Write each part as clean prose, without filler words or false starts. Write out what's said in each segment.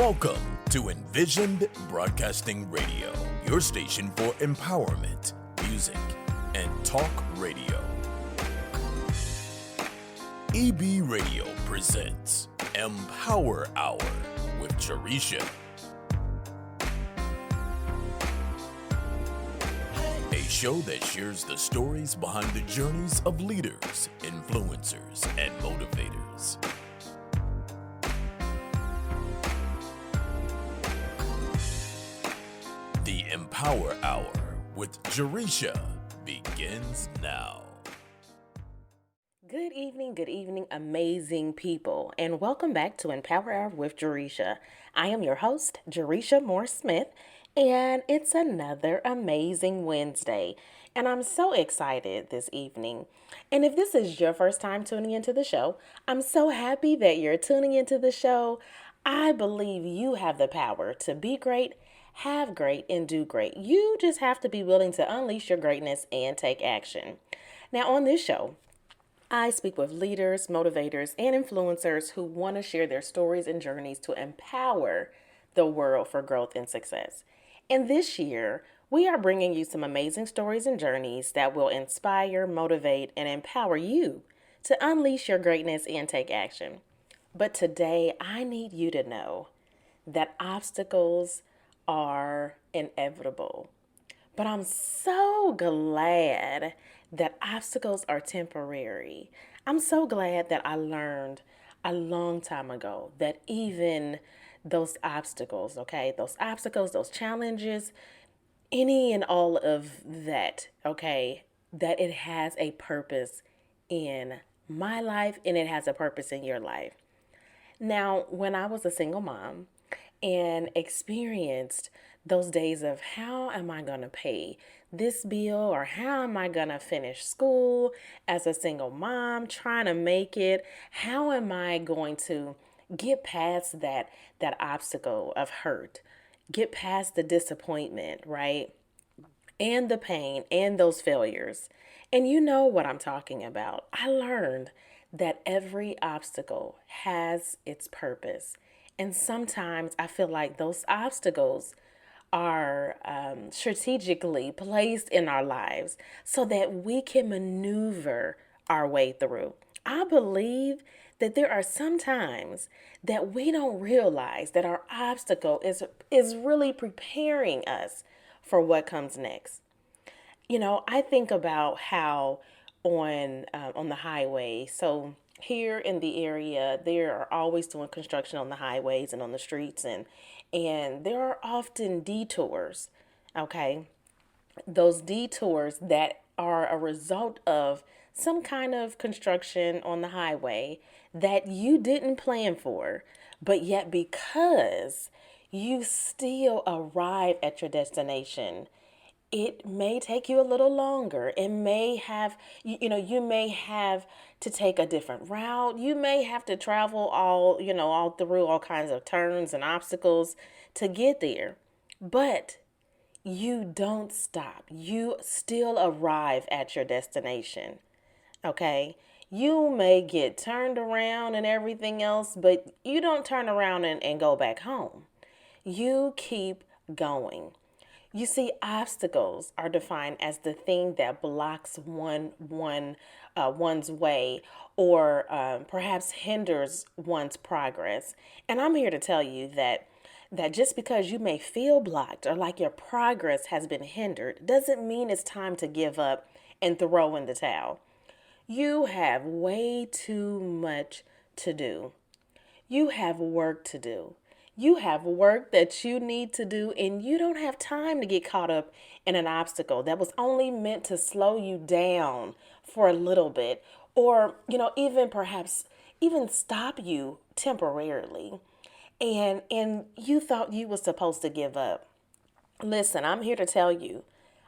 Welcome to Envisioned Broadcasting Radio, your station for empowerment, music, and talk radio. EB Radio presents Empower Hour with Jaresha. A show that shares the stories behind the journeys of leaders, influencers, and motivators. The Empower Hour with Jaresha begins now. Good evening, amazing people, and welcome back to Empower Hour with Jaresha. I am your host, Jaresha Moore-Smith, and it's another amazing Wednesday, and I'm so excited this evening. And if this is your first time tuning into the show, I'm so happy that you're tuning into the show. I believe you have the power to be great, have great, and do great. You just have to be willing to unleash your greatness and take action. Now, on this show, I speak with leaders, motivators, and influencers who want to share their stories and journeys to empower the world for growth and success. And this year, we are bringing you some amazing stories and journeys that will inspire, motivate, and empower you to unleash your greatness and take action. But today, I need you to know that obstacles are inevitable. But I'm so glad that obstacles are temporary. I'm so glad that I learned a long time ago that even those obstacles, those challenges, any and all of that, that it has a purpose in my life and it has a purpose in your life. Now, when I was a single mom and experienced those days of how am I going to pay this bill, or how am I going to finish school as a single mom trying to make it? How am I going to get past that obstacle of hurt? Get past the disappointment, right? And the pain and those failures. And you know what I'm talking about. I learned that every obstacle has its purpose. And sometimes I feel like those obstacles are strategically placed in our lives so that we can maneuver our way through. I believe that there are some times that we don't realize that our obstacle is really preparing us for what comes next. You know, I think about how on the highway. So here in the area, they are always doing construction on the highways and on the streets, and there are often detours. Okay, those detours that are a result of some kind of construction on the highway that you didn't plan for, but yet because you still arrive at your destination, it may take you a little longer. It may have, you may have to take a different route. You may have to travel all through all kinds of turns and obstacles to get there. But you don't stop. You still arrive at your destination. Okay? You may get turned around and everything else, but you don't turn around and go back home. You keep going. You see, obstacles are defined as the thing that blocks one's way, or perhaps hinders one's progress. And I'm here to tell you that just because you may feel blocked or like your progress has been hindered doesn't mean it's time to give up and throw in the towel. You have way too much to do. You have work to do. You have work that you need to do, and you don't have time to get caught up in an obstacle that was only meant to slow you down for a little bit, or, even perhaps even stop you temporarily. And you thought you were supposed to give up. Listen, I'm here to tell you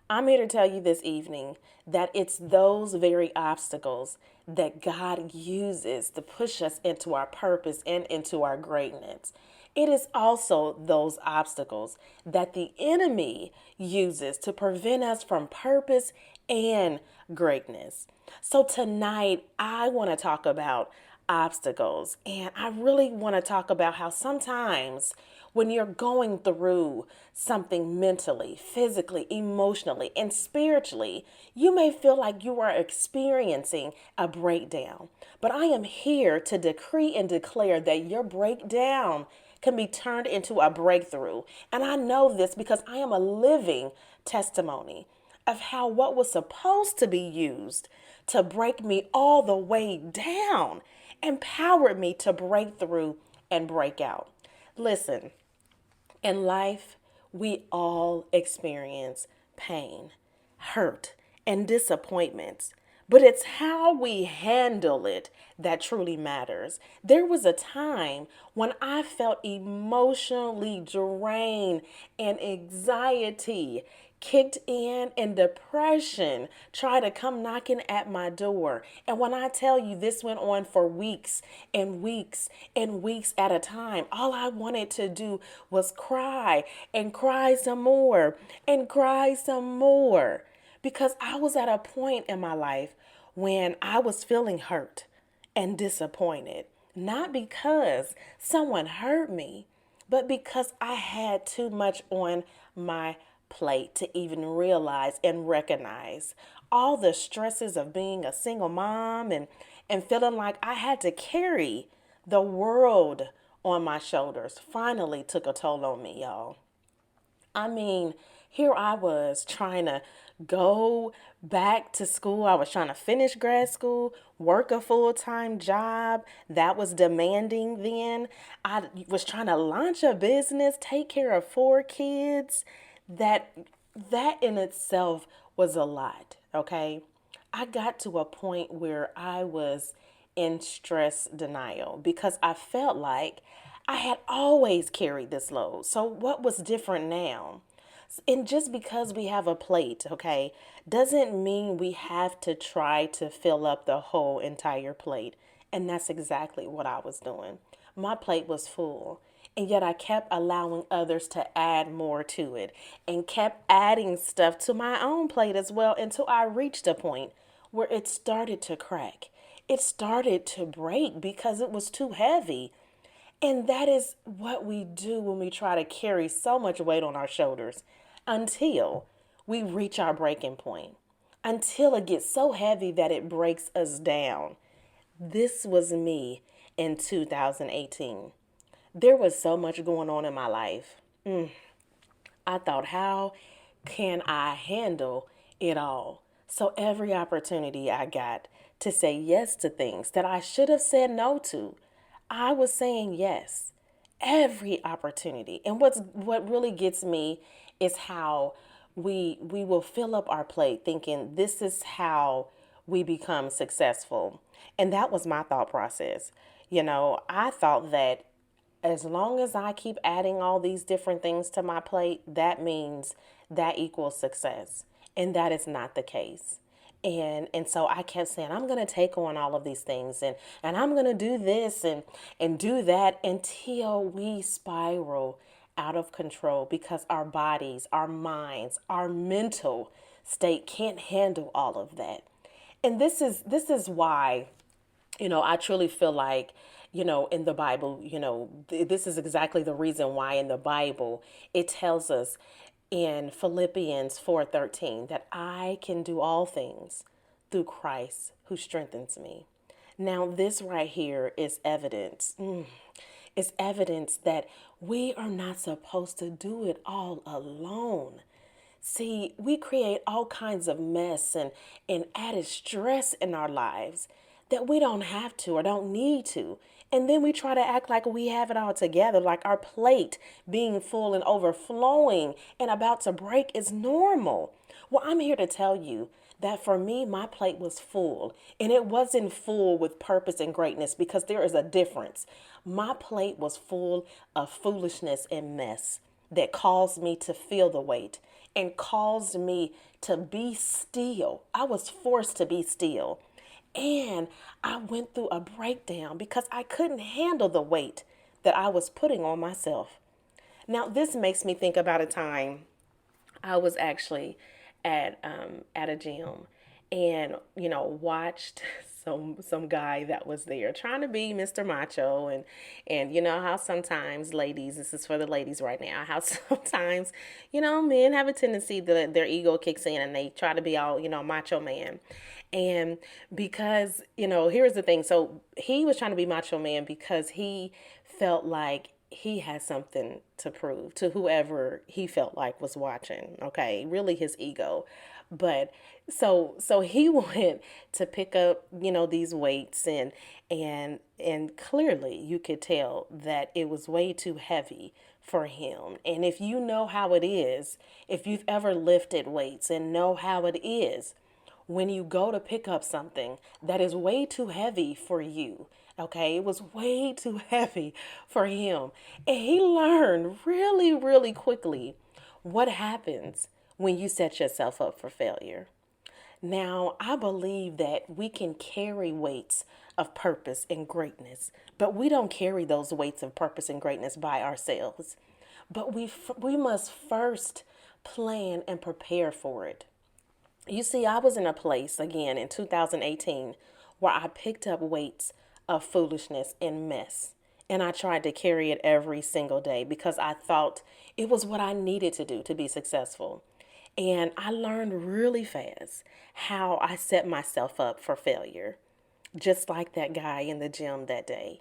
this evening that it's those very obstacles that God uses to push us into our purpose and into our greatness. It is also those obstacles that the enemy uses to prevent us from purpose and greatness. So tonight, I want to talk about obstacles. And I really want to talk about how sometimes when you're going through something mentally, physically, emotionally, and spiritually, you may feel like you are experiencing a breakdown. But I am here to decree and declare that your breakdown can be turned into a breakthrough. And I know this because I am a living testimony of how what was supposed to be used to break me all the way down empowered me to break through and break out. Listen, in life, we all experience pain, hurt, and disappointments. But it's how we handle it that truly matters. There was a time when I felt emotionally drained and anxiety kicked in and depression tried to come knocking at my door. And when I tell you this went on for weeks and weeks and weeks at a time, all I wanted to do was cry and cry some more and cry some more because I was at a point in my life when I was feeling hurt and disappointed, not because someone hurt me, but because I had too much on my plate to even realize and recognize all the stresses of being a single mom and feeling like I had to carry the world on my shoulders finally took a toll on me, y'all. I mean, here I was trying to go back to school. I was trying to finish grad school, work a full time job that was demanding then. I was trying to launch a business, take care of four kids. That that in itself was a lot, okay? I got to a point where I was in stress denial because I felt like I had always carried this load. So what was different now? And just because we have a plate, okay, doesn't mean we have to try to fill up the whole entire plate. And that's exactly what I was doing. My plate was full. And yet I kept allowing others to add more to it and kept adding stuff to my own plate as well until I reached a point where it started to crack. It started to break because it was too heavy. And that is what we do when we try to carry so much weight on our shoulders until we reach our breaking point, until it gets so heavy that it breaks us down. This was me in 2018. There was so much going on in my life. I thought, how can I handle it all? So every opportunity I got to say yes to things that I should have said no to, I was saying yes. Every opportunity. And what really gets me is how we will fill up our plate thinking this is how we become successful. And that was my thought process. I thought that as long as I keep adding all these different things to my plate, that means that equals success. And that is not the case. And so I kept saying, I'm gonna take on all of these things and I'm gonna do this and do that until we spiral out of control because our bodies, our minds, our mental state can't handle all of that. And this is why I truly feel like, in the Bible, this is exactly the reason why in the Bible it tells us in Philippians 4:13 that I can do all things through Christ who strengthens me. Now, this right here is evidence. It's evidence that we are not supposed to do it all alone. See, we create all kinds of mess and added stress in our lives that we don't have to or don't need to. And then we try to act like we have it all together, like our plate being full and overflowing and about to break is normal. Well, I'm here to tell you that for me, my plate was full and it wasn't full with purpose and greatness because there is a difference. My plate was full of foolishness and mess that caused me to feel the weight and caused me to be still. I was forced to be still. And I went through a breakdown because I couldn't handle the weight that I was putting on myself. Now, this makes me think about a time I was actually at a gym and watched some guy that was there trying to be Mr. Macho, and you know how sometimes ladies, this is for the ladies right now, how sometimes, men have a tendency that their ego kicks in and they try to be all, macho man. And because, here's the thing. So he was trying to be macho man because he felt like he had something to prove to whoever he felt like was watching. Okay, really his ego. But so he went to pick up, these weights, and clearly you could tell that it was way too heavy for him. And if you know how it is, if you've ever lifted weights and know how it is, when you go to pick up something that is way too heavy for you. Okay, it was way too heavy for him. And he learned really, really quickly what happens when you set yourself up for failure. Now, I believe that we can carry weights of purpose and greatness, but we don't carry those weights of purpose and greatness by ourselves. But we must first plan and prepare for it. You see, I was in a place again in 2018 where I picked up weights of foolishness and mess. And I tried to carry it every single day because I thought it was what I needed to do to be successful. And I learned really fast how I set myself up for failure, just like that guy in the gym that day.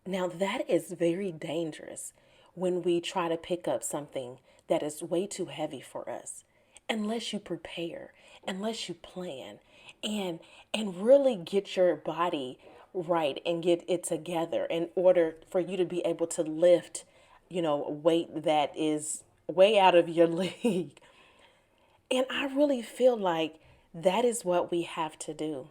Now, that is very dangerous when we try to pick up something that is way too heavy for us. Unless you prepare, unless you plan, and really get your body right and get it together in order for you to be able to lift, weight that is way out of your league. And I really feel like that is what we have to do.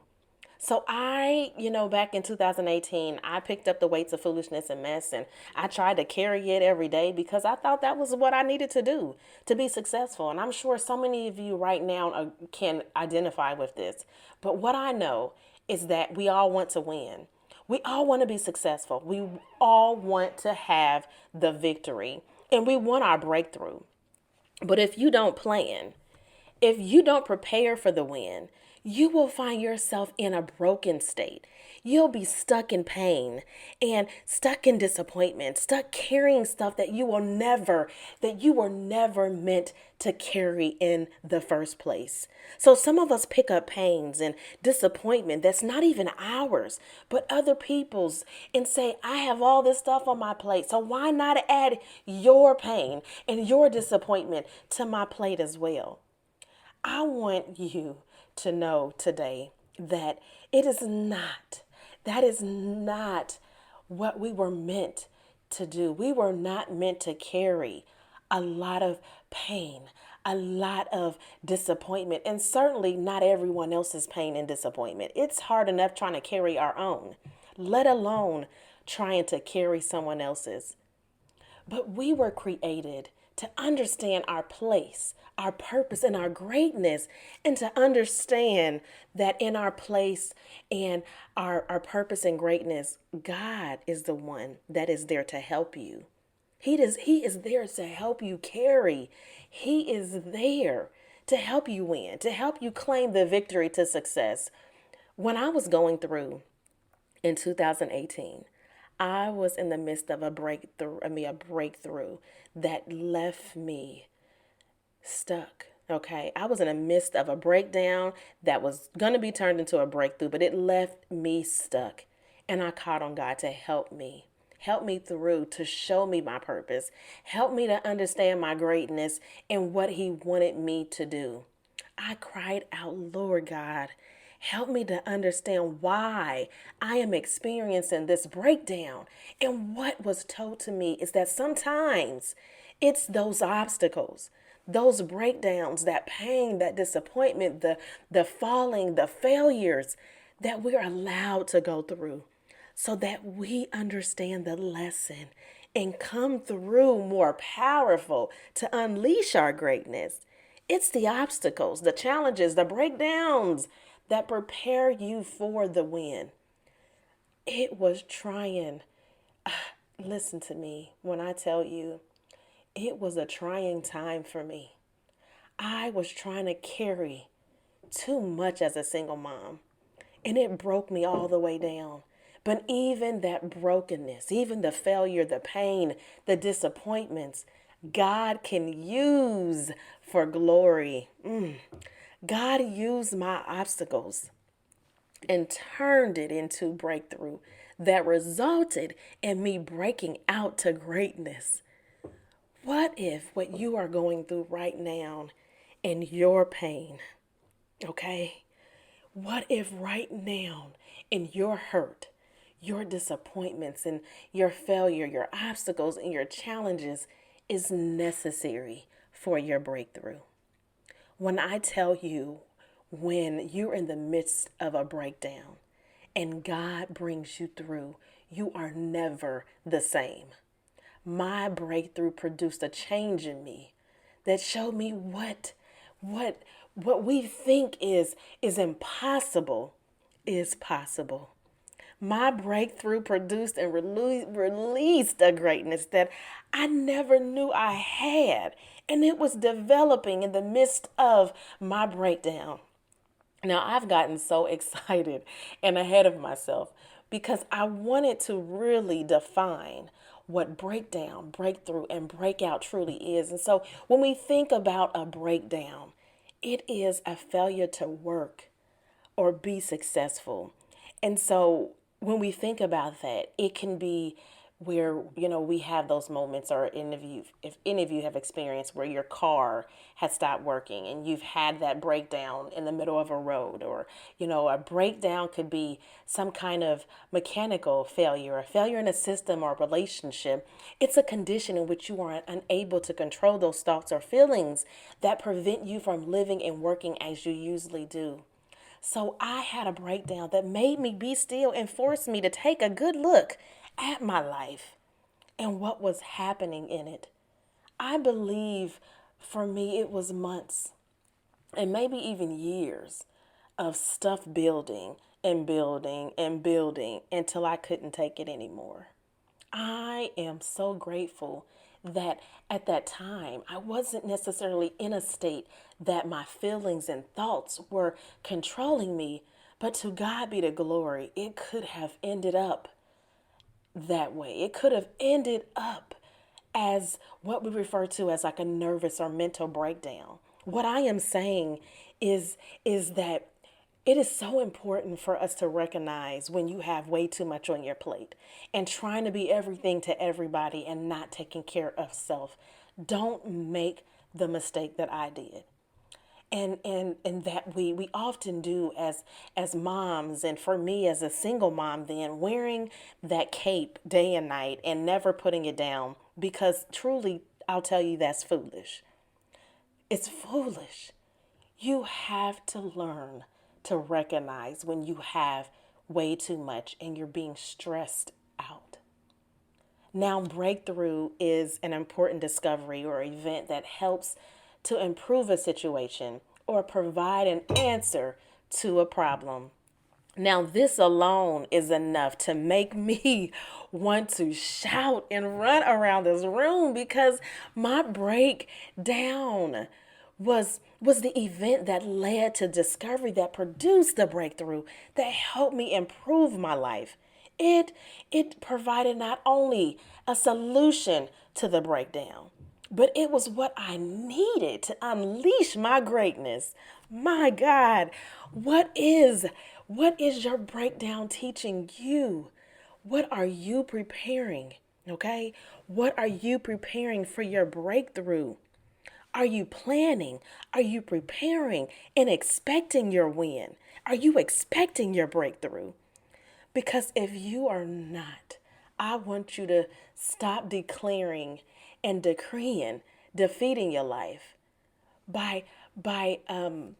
So back in 2018, I picked up the weights of foolishness and mess, and I tried to carry it every day because I thought that was what I needed to do to be successful. And I'm sure so many of you right now can identify with this. But what I know is that we all want to win. We all want to be successful. We all want to have the victory, and we want our breakthrough. But if you don't plan, if you don't prepare for the win, you will find yourself in a broken state. You'll be stuck in pain and stuck in disappointment, stuck carrying stuff that you were never meant to carry in the first place. So some of us pick up pains and disappointment that's not even ours, but other people's, and say, I have all this stuff on my plate. So why not add your pain and your disappointment to my plate as well? I want you to know today that that is not what we were meant to do. We were not meant to carry a lot of pain, a lot of disappointment, and certainly not everyone else's pain and disappointment. It's hard enough trying to carry our own, let alone trying to carry someone else's. But we were created to understand our place, our purpose, and our greatness, and to understand that in our place and our purpose and greatness, God is the one that is there to help you. He is there to help you carry. He is there to help you win, to help you claim the victory to success. When I was going through in 2018, I was in the midst of a breakthrough that left me stuck. Okay. I was in the midst of a breakdown that was going to be turned into a breakthrough, but it left me stuck. And I called on God to help me through, to show me my purpose, help me to understand my greatness and what He wanted me to do. I cried out, Lord God, help me to understand why I am experiencing this breakdown. And what was told to me is that sometimes it's those obstacles, those breakdowns, that pain, that disappointment, the falling, the failures that we're allowed to go through so that we understand the lesson and come through more powerful to unleash our greatness. It's the obstacles, the challenges, the breakdowns that prepare you for the win. It was trying. Listen to me when I tell you, it was a trying time for me. I was trying to carry too much as a single mom. and it broke me all the way down. But even that brokenness, even the failure, the pain, the disappointments, God can use for glory. God used my obstacles and turned it into breakthrough that resulted in me breaking out to greatness. What if what you are going through right now in your pain, okay? What if right now in your hurt, your disappointments and your failure, your obstacles and your challenges is necessary for your breakthrough? When I tell you, when you're in the midst of a breakdown and God brings you through, you are never the same. My breakthrough produced a change in me that showed me what what we think is impossible is possible. My breakthrough produced and released a greatness that I never knew I had. And it was developing in the midst of my breakdown. Now, I've gotten so excited and ahead of myself because I wanted to really define what breakdown, breakthrough, and breakout truly is. And so when we think about a breakdown, it is a failure to work or be successful. And so when we think about that, it can be where, we have those moments, or if any of you have experienced where your car has stopped working and you've had that breakdown in the middle of a road, or, a breakdown could be some kind of mechanical failure, a failure in a system or a relationship. It's a condition in which you are unable to control those thoughts or feelings that prevent you from living and working as you usually do. So I had a breakdown that made me be still and forced me to take a good look at my life and what was happening in it. I believe for me it was months and maybe even years of stuff building and building and building until I couldn't take it anymore. I am so grateful that at that time I wasn't necessarily in a state that my feelings and thoughts were controlling me, but to God be the glory. It could have ended up that way. It could have ended up as what we refer to as like a nervous or mental breakdown. What I am saying is that it is so important for us to recognize when you have way too much on your plate and trying to be everything to everybody and not taking care of self. Don't make the mistake that I did. And that we often do as moms, and for me as a single mom, then wearing that cape day and night and never putting it down, because truly I'll tell you that's foolish. It's foolish. You have to learn to recognize when you have way too much and you're being stressed out. Now, breakthrough is an important discovery or event that helps to improve a situation or provide an answer to a problem. Now, this alone is enough to make me want to shout and run around this room because my breakdown was the event that led to discovery, that produced the breakthrough, that helped me improve my life. It provided not only a solution to the breakdown, but it was what I needed to unleash my greatness. My God, what is your breakdown teaching you? What are you preparing? Okay? What are you preparing for your breakthrough? Are you planning? Are you preparing and expecting your win? Are you expecting your breakthrough? Because if you are not, I want you to stop declaring and decreeing defeating your life by by um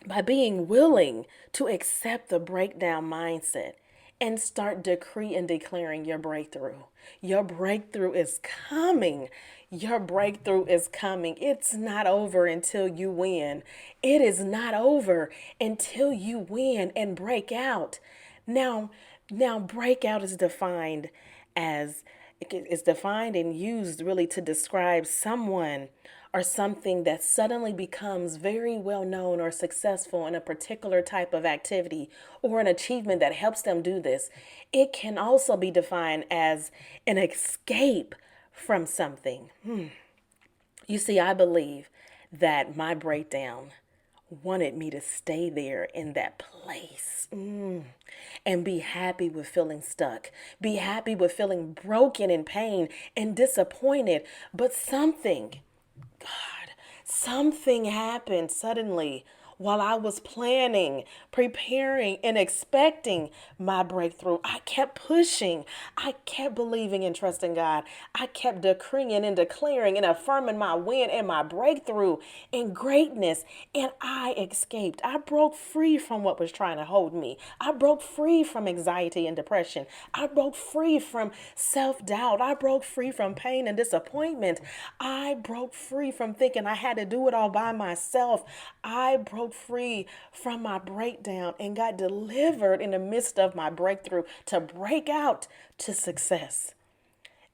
by being willing to accept the breakdown mindset and start decree and declaring your breakthrough. Your breakthrough is coming. Your breakthrough is coming. It's not over until you win. It is not over until you win and break out. Now, breakout is defined as is defined and used really to describe someone or something that suddenly becomes very well known or successful in a particular type of activity or an achievement that helps them do this. It can also be defined as an escape from something. You see, I believe that my breakdown wanted me to stay there in that place and be happy with feeling stuck, be happy with feeling broken in pain and disappointed. But something happened suddenly while I was planning, preparing, and expecting my breakthrough. I kept pushing. I kept believing and trusting God. I kept decreeing and declaring and affirming my win and my breakthrough and greatness. And I escaped. I broke free from what was trying to hold me. I broke free from anxiety and depression. I broke free from self-doubt. I broke free from pain and disappointment. I broke free from thinking I had to do it all by myself. I broke free from my breakdown and got delivered in the midst of my breakthrough to break out to success.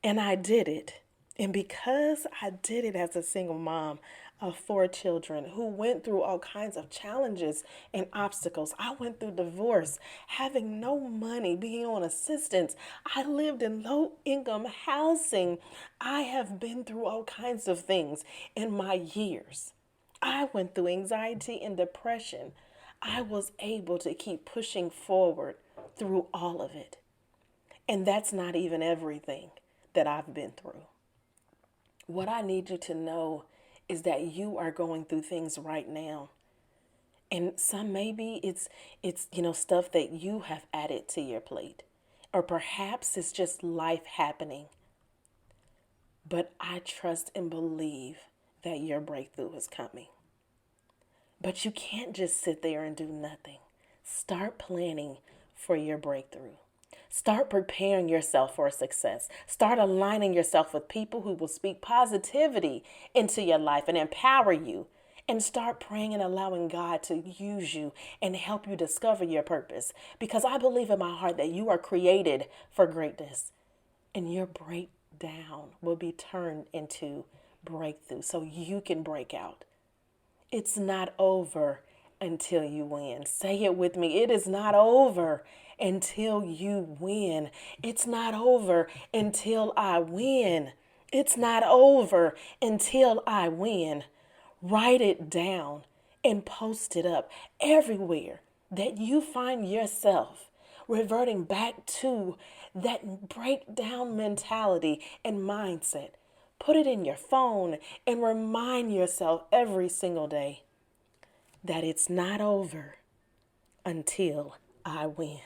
And I did it. And because I did it as a single mom of 4 children who went through all kinds of challenges and obstacles, I went through divorce, having no money, being on assistance. I lived in low income housing. I have been through all kinds of things in my years. I went through anxiety and depression. I was able to keep pushing forward through all of it. And that's not even everything that I've been through. What I need you to know is that you are going through things right now. And some maybe it's stuff that you have added to your plate. Or perhaps it's just life happening. But I trust and believe that your breakthrough is coming. But you can't just sit there and do nothing. Start planning for your breakthrough. Start preparing yourself for success. Start aligning yourself with people who will speak positivity into your life and empower you. And start praying and allowing God to use you and help you discover your purpose. Because I believe in my heart that you are created for greatness. And your breakdown will be turned into breakthrough so you can break out. It's not over until you win. Say it with me. It is not over until you win. It's not over until I win. It's not over until I win. Write it down and post it up everywhere that you find yourself reverting back to that breakdown mentality and mindset. Put it in your phone and remind yourself every single day that it's not over until I win.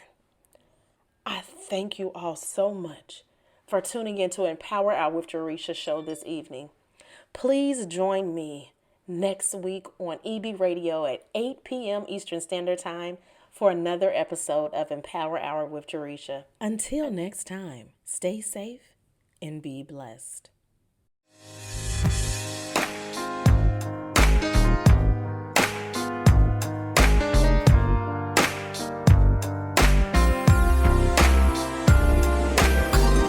I thank you all so much for tuning in to Empower Hour with Jaresha show this evening. Please join me next week on EB Radio at 8 p.m. Eastern Standard Time for another episode of Empower Hour with Jaresha. Until next time, stay safe and be blessed.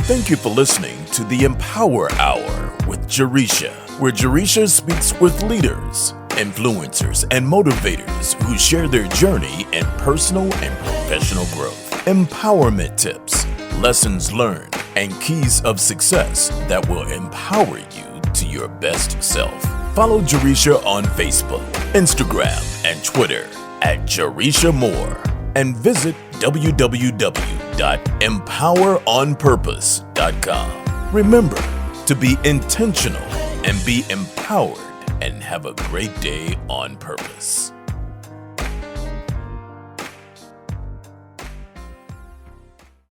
Thank you for listening to the Empower Hour with Jaresha, where Jaresha speaks with leaders, influencers, and motivators who share their journey in personal and professional growth, empowerment tips, lessons learned, and keys of success that will empower you to your best self. Follow Jaresha on Facebook, Instagram, and Twitter at Jaresha Moore, and visit www.empoweronpurpose.com. Remember to be intentional and be empowered, and have a great day on purpose.